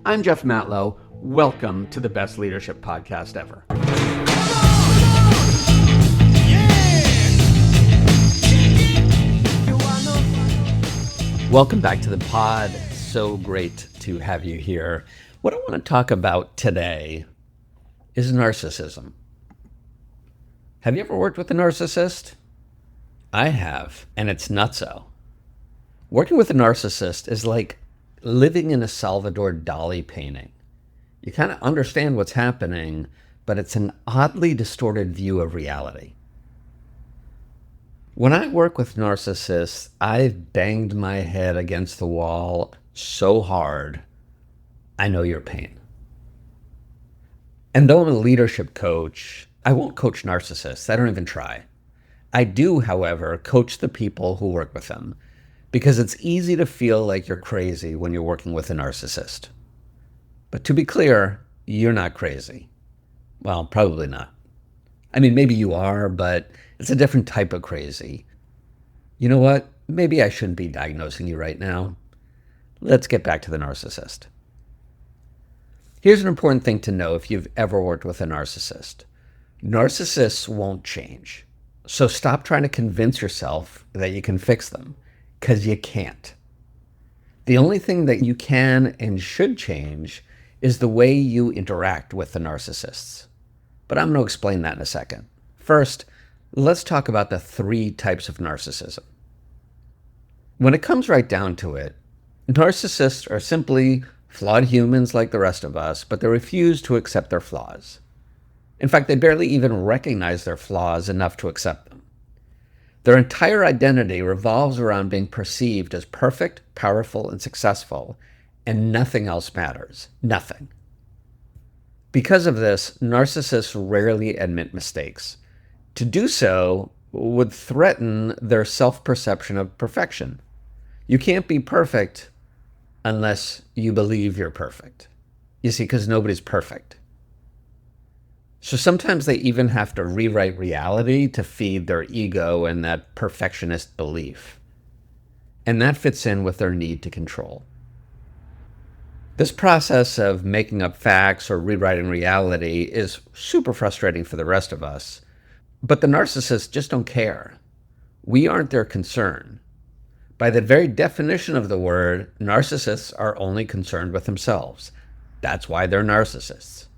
I'm Jeff Matlow. Welcome to the best leadership podcast ever. Welcome back to the pod. So great to have you here. What I want to talk about today is narcissism. Have you ever worked with a narcissist? I have, and it's nutso. Working with a narcissist is like living in a Salvador Dali painting. You kind of understand what's happening, but it's an oddly distorted view of reality. When I work with narcissists, I've banged my head against the wall so hard, I know your pain. And though I'm a leadership coach, I won't coach narcissists. I don't even try. I do, however, coach the people who work with them, because it's easy to feel like you're crazy when you're working with a narcissist. But to be clear, you're not crazy. Well, probably not. I mean, maybe you are, but it's a different type of crazy. You know what? Maybe I shouldn't be diagnosing you right now. Let's get back to the narcissist. Here's an important thing to know if you've ever worked with a narcissist. Narcissists won't change. So stop trying to convince yourself that you can fix them, because you can't. The only thing that you can and should change is the way you interact with the narcissists. But I'm going to explain that in a second. First, let's talk about the 3 types of narcissism. When it comes right down to it, narcissists are simply flawed humans like the rest of us, but they refuse to accept their flaws. In fact, they barely even recognize their flaws enough to accept them. Their entire identity revolves around being perceived as perfect, powerful, and successful, and nothing else matters. Nothing. Because of this, narcissists rarely admit mistakes. To do so would threaten their self-perception of perfection. You can't be perfect unless you believe you're perfect. You see, because nobody's perfect. So sometimes they even have to rewrite reality to feed their ego and that perfectionist belief. And that fits in with their need to control. This process of making up facts or rewriting reality is super frustrating for the rest of us, but the narcissists just don't care. We aren't their concern. By the very definition of the word, narcissists are only concerned with themselves. That's why they're narcissists.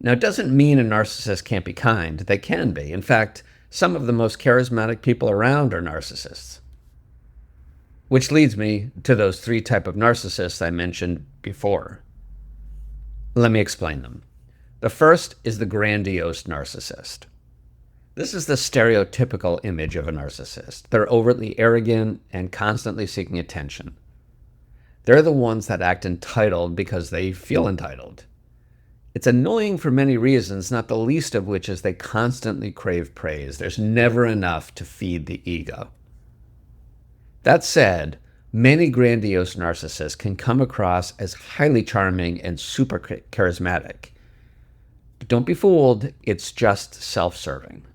Now, it doesn't mean a narcissist can't be kind. They can be. In fact, some of the most charismatic people around are narcissists. Which leads me to those 3 types of narcissists I mentioned before. Let me explain them. The first is the grandiose narcissist. This is the stereotypical image of a narcissist. They're overtly arrogant and constantly seeking attention. They're the ones that act entitled because they feel entitled. It's annoying for many reasons, not the least of which is they constantly crave praise. There's never enough to feed the ego. That said, many grandiose narcissists can come across as highly charming and super charismatic. But don't be fooled, it's just self-serving.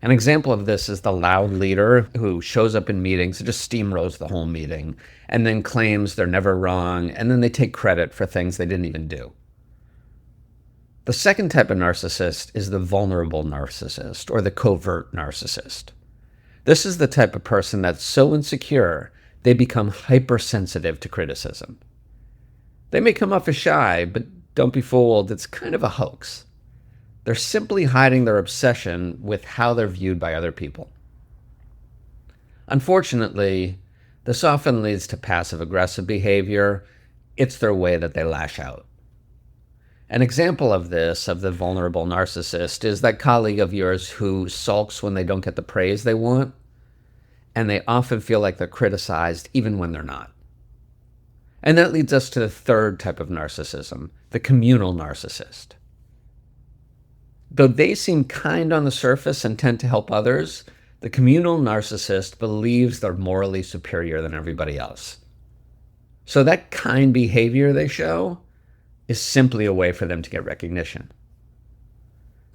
An example of this is the loud leader who shows up in meetings and just steamrolls the whole meeting and then claims they're never wrong, and then they take credit for things they didn't even do. The second type of narcissist is the vulnerable narcissist, or the covert narcissist. This is the type of person that's so insecure, they become hypersensitive to criticism. They may come off as shy, but don't be fooled, it's kind of a hoax. They're simply hiding their obsession with how they're viewed by other people. Unfortunately, this often leads to passive-aggressive behavior. It's their way that they lash out. An example of this, of the vulnerable narcissist, is that colleague of yours who sulks when they don't get the praise they want, and they often feel like they're criticized even when they're not. And that leads us to the third type of narcissism, the communal narcissist. Though they seem kind on the surface and tend to help others, the communal narcissist believes they're morally superior than everybody else. So that kind behavior they show is simply a way for them to get recognition.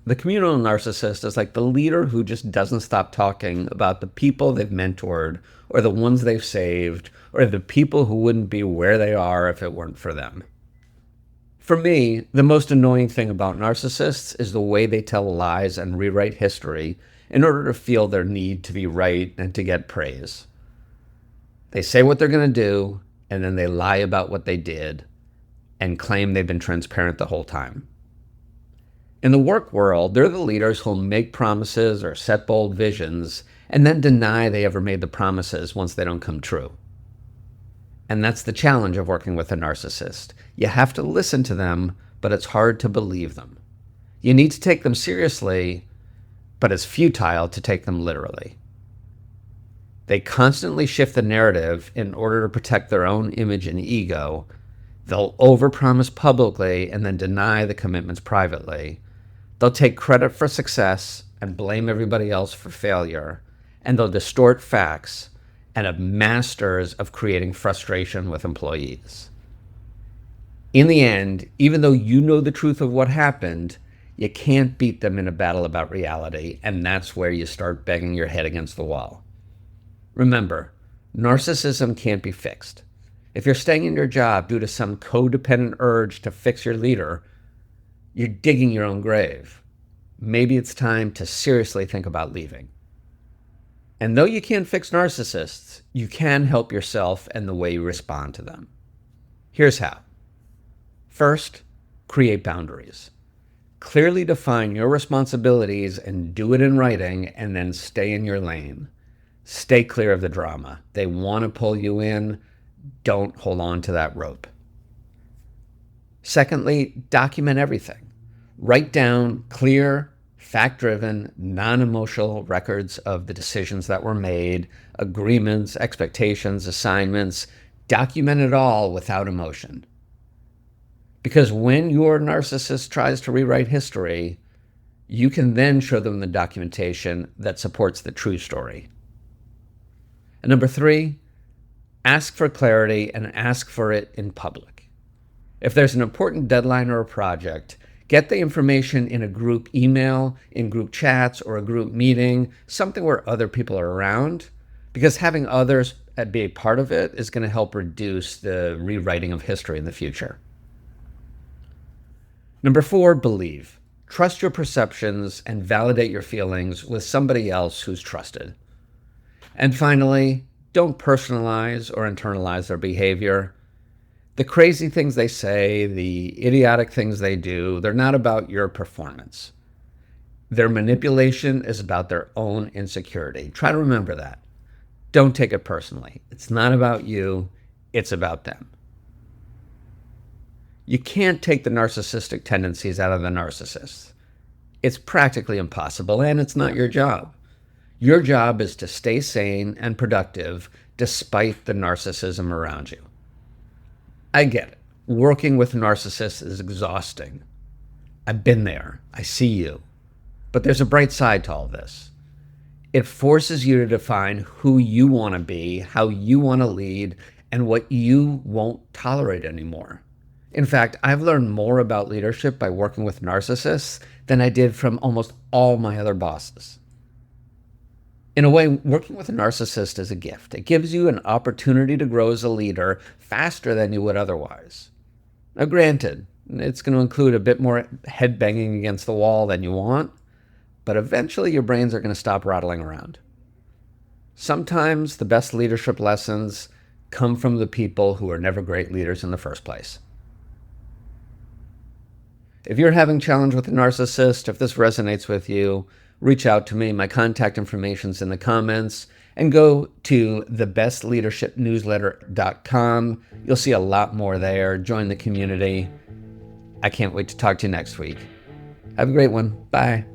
The communal narcissist is like the leader who just doesn't stop talking about the people they've mentored, or the ones they've saved, or the people who wouldn't be where they are if it weren't for them. For me, the most annoying thing about narcissists is the way they tell lies and rewrite history in order to feel their need to be right and to get praise. They say what they're going to do, and then they lie about what they did and claim they've been transparent the whole time. In the work world, they're the leaders who'll make promises or set bold visions and then deny they ever made the promises once they don't come true. And that's the challenge of working with a narcissist. You have to listen to them, but it's hard to believe them. You need to take them seriously, but it's futile to take them literally. They constantly shift the narrative in order to protect their own image and ego. They'll overpromise publicly and then deny the commitments privately. They'll take credit for success and blame everybody else for failure. And they'll distort facts and are masters of creating frustration with employees. In the end, even though you know the truth of what happened, you can't beat them in a battle about reality, and that's where you start banging your head against the wall. Remember, narcissism can't be fixed. If you're staying in your job due to some codependent urge to fix your leader, you're digging your own grave. Maybe it's time to seriously think about leaving. And though you can't fix narcissists, you can help yourself and the way you respond to them. Here's how. First, create boundaries. Clearly define your responsibilities and do it in writing, and then stay in your lane. Stay clear of the drama. They want to pull you in. Don't hold on to that rope. Secondly, document everything. Write down clear, fact-driven, non-emotional records of the decisions that were made, agreements, expectations, assignments. Document it all without emotion. Because when your narcissist tries to rewrite history, you can then show them the documentation that supports the true story. And number 3, ask for clarity and ask for it in public. If there's an important deadline or a project, get the information in a group email, in group chats, or a group meeting, something where other people are around, because having others be a part of it is going to help reduce the rewriting of history in the future. Number 4, believe. Trust your perceptions and validate your feelings with somebody else who's trusted. And finally, don't personalize or internalize their behavior. The crazy things they say, the idiotic things they do, they're not about your performance. Their manipulation is about their own insecurity. Try to remember that. Don't take it personally. It's not about you, it's about them. You can't take the narcissistic tendencies out of the narcissist. It's practically impossible, and it's not your job. Your job is to stay sane and productive despite the narcissism around you. I get it. Working with narcissists is exhausting. I've been there. I see you. But there's a bright side to all this. It forces you to define who you want to be, how you want to lead, and what you won't tolerate anymore. In fact, I've learned more about leadership by working with narcissists than I did from almost all my other bosses. In a way, working with a narcissist is a gift. It gives you an opportunity to grow as a leader faster than you would otherwise. Now, granted, it's going to include a bit more head banging against the wall than you want, but eventually your brains are going to stop rattling around. Sometimes the best leadership lessons come from the people who are never great leaders in the first place. If you're having challenge with a narcissist, if this resonates with you, reach out to me. My contact information's in the comments, and go to thebestleadershipnewsletter.com. You'll see a lot more there. Join the community. I can't wait to talk to you next week. Have a great one. Bye.